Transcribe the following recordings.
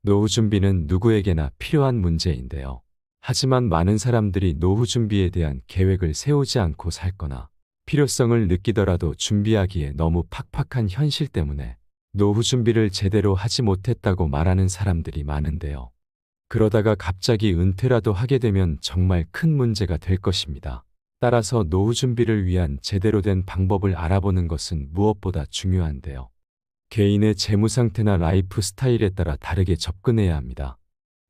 노후 준비는 누구에게나 필요한 문제인데요. 하지만 많은 사람들이 노후 준비에 대한 계획을 세우지 않고 살거나 필요성을 느끼더라도 준비하기에 너무 팍팍한 현실 때문에 노후 준비를 제대로 하지 못했다고 말하는 사람들이 많은데요. 그러다가 갑자기 은퇴라도 하게 되면 정말 큰 문제가 될 것입니다. 따라서 노후 준비를 위한 제대로 된 방법을 알아보는 것은 무엇보다 중요한데요. 개인의 재무 상태나 라이프 스타일에 따라 다르게 접근해야 합니다.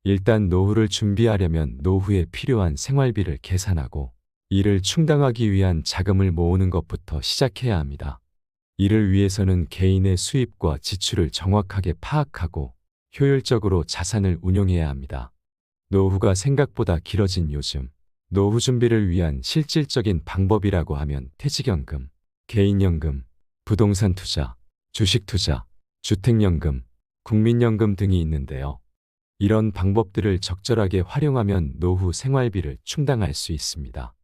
일단 노후를 준비하려면 노후에 필요한 생활비를 계산하고 이를 충당하기 위한 자금을 모으는 것부터 시작해야 합니다. 이를 위해서는 개인의 수입과 지출을 정확하게 파악하고 효율적으로 자산을 운용해야 합니다. 노후가 생각보다 길어진 요즘, 노후 준비를 위한 실질적인 방법이라고 하면 퇴직연금, 개인연금, 부동산 투자, 주식 투자, 주택연금, 국민연금 등이 있는데요. 이런 방법들을 적절하게 활용하면 노후 생활비를 충당할 수 있습니다.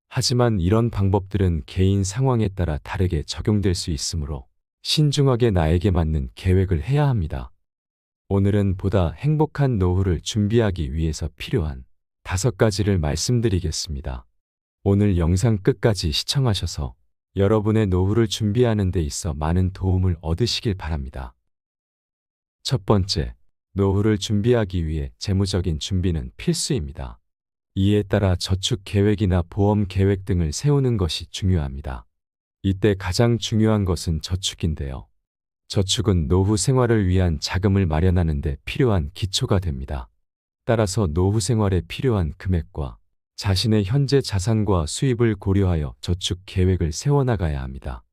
하지만 이런 방법들은 개인 상황에 따라 다르게 적용될 수 있으므로 신중하게 나에게 맞는 계획을 해야 합니다. 오늘은 보다 행복한 노후를 준비하기 위해서 필요한 5가지를 말씀드리겠습니다. 오늘 영상 끝까지 시청하셔서 여러분의 노후를 준비하는 데 있어 많은 도움을 얻으시길 바랍니다. 첫 번째, 노후를 준비하기 위해 재무적인 준비는 필수입니다. 이에 따라 저축 계획이나 보험 계획 등을 세우는 것이 중요합니다. 이때 가장 중요한 것은 저축인데요. 저축은 노후 생활을 위한 자금을 마련하는 데 필요한 기초가 됩니다. 따라서 노후 생활에 필요한 금액과 자신의 현재 자산과 수입을 고려하여 저축 계획을 세워나가야 합니다.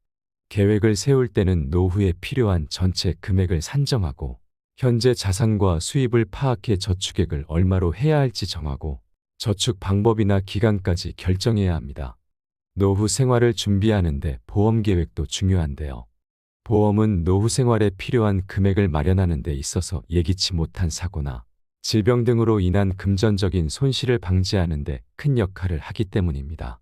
계획을 세울 때는 노후에 필요한 전체 금액을 산정하고 현재 자산과 수입을 파악해 저축액을 얼마로 해야 할지 정하고 저축 방법이나 기간까지 결정해야 합니다. 노후 생활을 준비하는데 보험 계획도 중요한데요. 보험은 노후 생활에 필요한 금액을 마련하는 데 있어서 예기치 못한 사고나 질병 등으로 인한 금전적인 손실을 방지하는 데 큰 역할을 하기 때문입니다.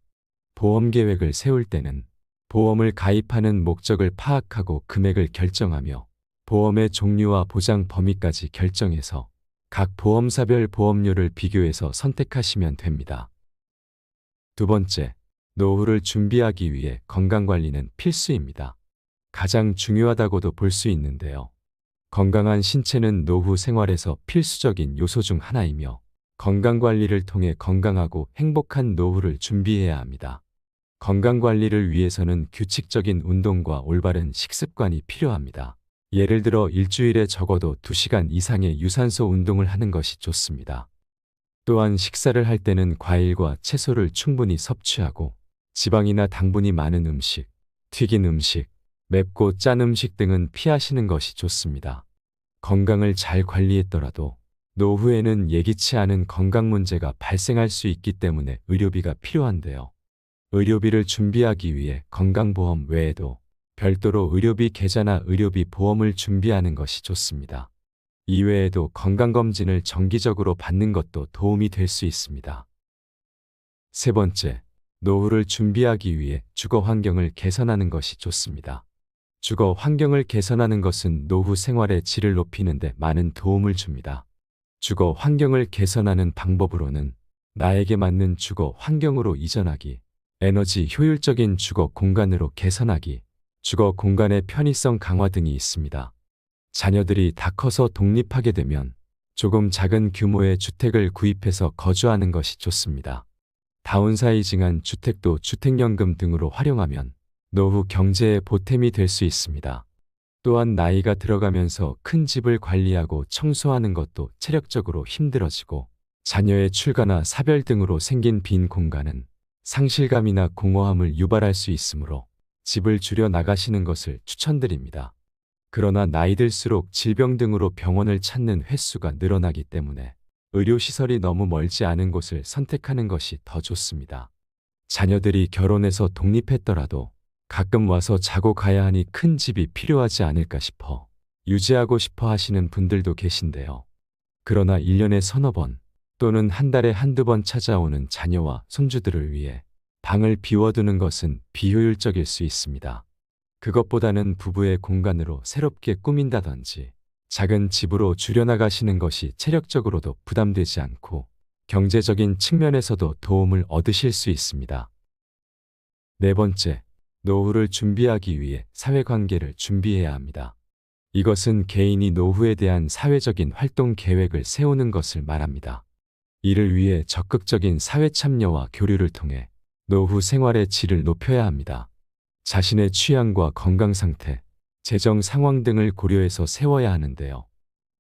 보험 계획을 세울 때는 보험을 가입하는 목적을 파악하고 금액을 결정하며 보험의 종류와 보장 범위까지 결정해서 각 보험사별 보험료를 비교해서 선택하시면 됩니다. 두 번째, 노후를 준비하기 위해 건강관리는 필수입니다. 가장 중요하다고도 볼 수 있는데요. 건강한 신체는 노후 생활에서 필수적인 요소 중 하나이며 건강관리를 통해 건강하고 행복한 노후를 준비해야 합니다. 건강관리를 위해서는 규칙적인 운동과 올바른 식습관이 필요합니다. 예를 들어 일주일에 적어도 2시간 이상의 유산소 운동을 하는 것이 좋습니다. 또한 식사를 할 때는 과일과 채소를 충분히 섭취하고 지방이나 당분이 많은 음식, 튀긴 음식, 맵고 짠 음식 등은 피하시는 것이 좋습니다. 건강을 잘 관리했더라도 노후에는 예기치 않은 건강 문제가 발생할 수 있기 때문에 의료비가 필요한데요. 의료비를 준비하기 위해 건강보험 외에도 별도로 의료비 계좌나 의료비 보험을 준비하는 것이 좋습니다. 이외에도 건강검진을 정기적으로 받는 것도 도움이 될 수 있습니다. 세 번째, 노후를 준비하기 위해 주거 환경을 개선하는 것이 좋습니다. 주거 환경을 개선하는 것은 노후 생활의 질을 높이는 데 많은 도움을 줍니다. 주거 환경을 개선하는 방법으로는 나에게 맞는 주거 환경으로 이전하기, 에너지 효율적인 주거 공간으로 개선하기, 주거 공간의 편의성 강화 등이 있습니다. 자녀들이 다 커서 독립하게 되면 조금 작은 규모의 주택을 구입해서 거주하는 것이 좋습니다. 다운사이징한 주택도 주택연금 등으로 활용하면 노후 경제에 보탬이 될 수 있습니다. 또한 나이가 들어가면서 큰 집을 관리하고 청소하는 것도 체력적으로 힘들어지고 자녀의 출가나 사별 등으로 생긴 빈 공간은 상실감이나 공허함을 유발할 수 있으므로 집을 줄여 나가시는 것을 추천드립니다. 그러나 나이 들수록 질병 등으로 병원을 찾는 횟수가 늘어나기 때문에 의료시설이 너무 멀지 않은 곳을 선택하는 것이 더 좋습니다. 자녀들이 결혼해서 독립했더라도 가끔 와서 자고 가야 하니 큰 집이 필요하지 않을까 싶어 유지하고 싶어 하시는 분들도 계신데요. 그러나 1년에 서너 번 또는 한 달에 한두 번 찾아오는 자녀와 손주들을 위해 방을 비워두는 것은 비효율적일 수 있습니다. 그것보다는 부부의 공간으로 새롭게 꾸민다든지 작은 집으로 줄여나가시는 것이 체력적으로도 부담되지 않고 경제적인 측면에서도 도움을 얻으실 수 있습니다. 네 번째, 노후를 준비하기 위해 사회관계를 준비해야 합니다. 이것은 개인이 노후에 대한 사회적인 활동 계획을 세우는 것을 말합니다. 이를 위해 적극적인 사회 참여와 교류를 통해 노후 생활의 질을 높여야 합니다. 자신의 취향과 건강 상태, 재정 상황 등을 고려해서 세워야 하는데요.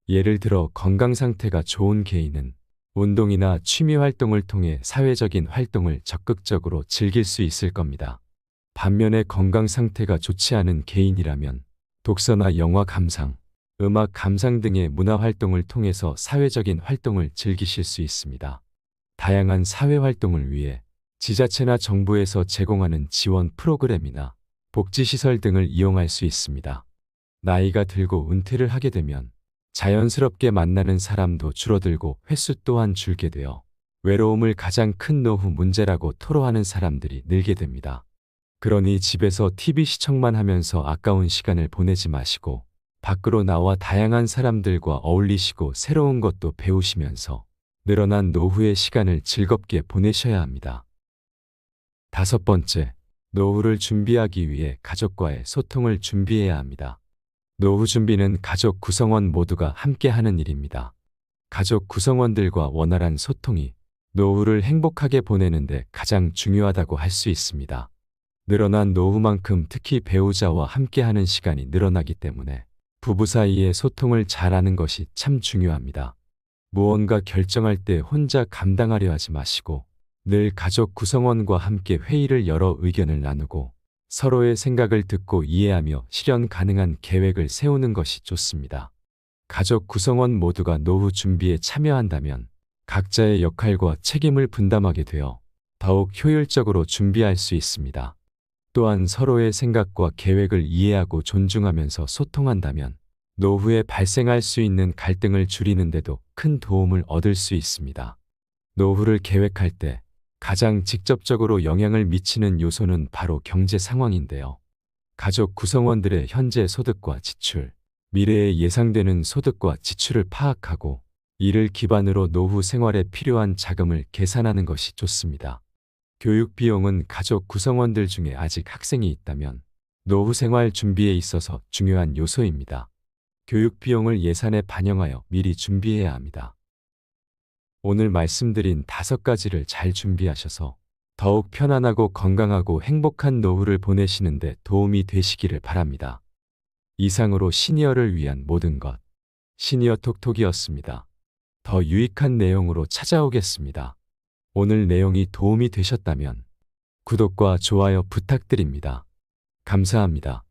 예를 들어 건강 상태가 좋은 개인은 운동이나 취미 활동을 통해 사회적인 활동을 적극적으로 즐길 수 있을 겁니다. 반면에 건강 상태가 좋지 않은 개인이라면 독서나 영화 감상, 음악 감상 등의 문화 활동을 통해서 사회적인 활동을 즐기실 수 있습니다. 다양한 사회 활동을 위해 지자체나 정부에서 제공하는 지원 프로그램이나 복지시설 등을 이용할 수 있습니다. 나이가 들고 은퇴를 하게 되면 자연스럽게 만나는 사람도 줄어들고 횟수 또한 줄게 되어 외로움을 가장 큰 노후 문제라고 토로하는 사람들이 늘게 됩니다. 그러니 집에서 TV 시청만 하면서 아까운 시간을 보내지 마시고 밖으로 나와 다양한 사람들과 어울리시고 새로운 것도 배우시면서 늘어난 노후의 시간을 즐겁게 보내셔야 합니다. 다섯 번째, 노후를 준비하기 위해 가족과의 소통을 준비해야 합니다. 노후 준비는 가족 구성원 모두가 함께 하는 일입니다. 가족 구성원들과 원활한 소통이 노후를 행복하게 보내는데 가장 중요하다고 할 수 있습니다. 늘어난 노후만큼 특히 배우자와 함께하는 시간이 늘어나기 때문에 부부 사이의 소통을 잘하는 것이 참 중요합니다. 무언가 결정할 때 혼자 감당하려 하지 마시고 늘 가족 구성원과 함께 회의를 열어 의견을 나누고 서로의 생각을 듣고 이해하며 실현 가능한 계획을 세우는 것이 좋습니다. 가족 구성원 모두가 노후 준비에 참여한다면 각자의 역할과 책임을 분담하게 되어 더욱 효율적으로 준비할 수 있습니다. 또한 서로의 생각과 계획을 이해하고 존중하면서 소통한다면 노후에 발생할 수 있는 갈등을 줄이는 데도 큰 도움을 얻을 수 있습니다. 노후를 계획할 때 가장 직접적으로 영향을 미치는 요소는 바로 경제 상황인데요. 가족 구성원들의 현재 소득과 지출, 미래에 예상되는 소득과 지출을 파악하고 이를 기반으로 노후 생활에 필요한 자금을 계산하는 것이 좋습니다. 교육 비용은 가족 구성원들 중에 아직 학생이 있다면 노후 생활 준비에 있어서 중요한 요소입니다. 교육 비용을 예산에 반영하여 미리 준비해야 합니다. 오늘 말씀드린 5가지를 잘 준비하셔서 더욱 편안하고 건강하고 행복한 노후를 보내시는데 도움이 되시기를 바랍니다. 이상으로 시니어를 위한 모든 것, 시니어 톡톡이었습니다. 더 유익한 내용으로 찾아오겠습니다. 오늘 내용이 도움이 되셨다면 구독과 좋아요 부탁드립니다. 감사합니다.